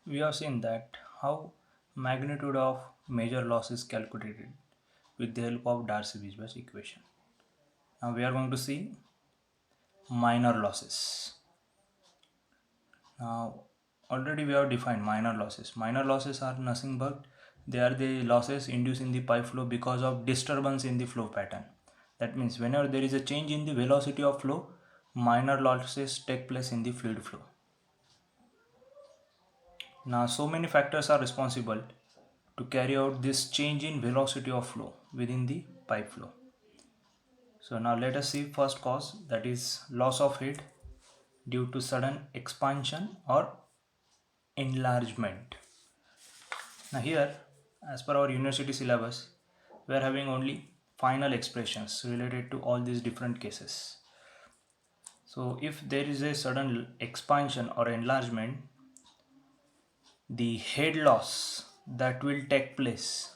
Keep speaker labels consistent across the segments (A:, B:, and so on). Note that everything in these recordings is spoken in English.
A: We have seen that how magnitude of major loss is calculated with the help of Darcy-Weisbach equation. Now we are going to see minor losses. Now already we have defined minor losses. Minor losses are nothing but they are the losses induced in the pipe flow because of disturbance in the flow pattern. That means whenever there is a change in the velocity of flow, minor losses take place in the fluid flow. Now so many factors are responsible to carry out this change in velocity of flow within the pipe flow. So now let us see first cause, that is loss of head due to sudden expansion or enlargement. Now here, as per our university syllabus, we are having only final expressions related to all these different cases. So if there is a sudden expansion or enlargement, the head loss that will take place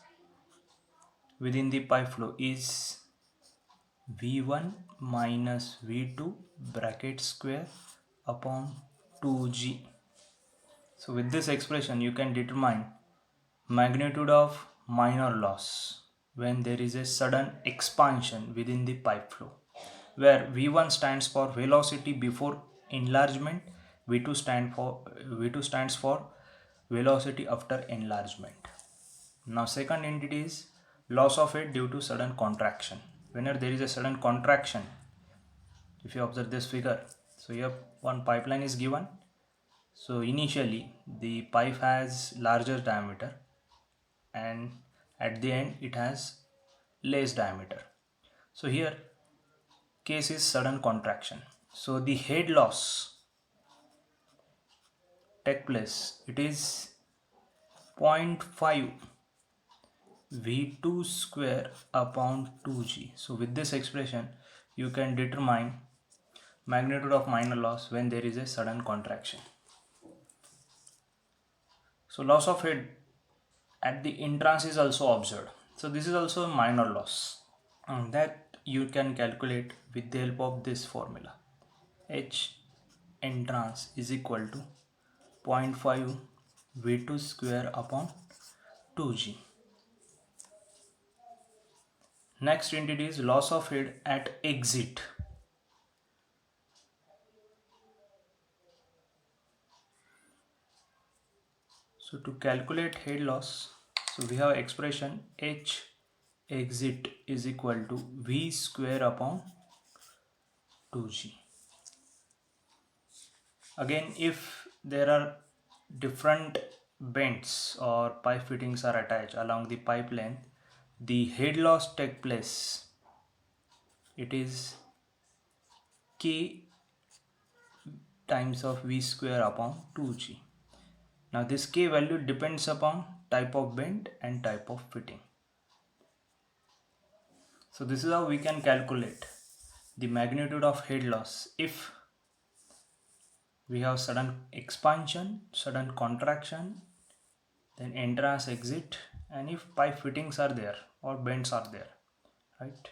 A: within the pipe flow is V1 minus V2 bracket square upon 2G. So with this expression you can determine magnitude of minor loss when there is a sudden expansion within the pipe flow, where V1 stands for velocity before enlargement, V2 stands for velocity after enlargement. Now second entity is loss of head due to sudden contraction. Whenever there is a sudden contraction, if you observe this figure, so here one pipeline is given. So initially the pipe has larger diameter and at the end it has less diameter. So here case is sudden contraction. So the head loss take place, it is 0.5 V2 square upon 2G. So with this expression you can determine magnitude of minor loss when there is a sudden contraction. So loss of head at the entrance is also observed. So this is also a minor loss, and that you can calculate with the help of this formula. H entrance is equal to 0.5 V2 square upon 2G. Next entity is loss of head at exit. So to calculate head loss, so we have expression H exit is equal to V square upon 2G. Again, if there are different bends or pipe fittings are attached along the pipe length, the head loss take place. It is K times of V square upon 2G. Now this K value depends upon type of bend and type of fitting. So this is how we can calculate the magnitude of head loss if we have sudden expansion, sudden contraction, then entrance exit, and if pipe fittings are there or bends are there, right?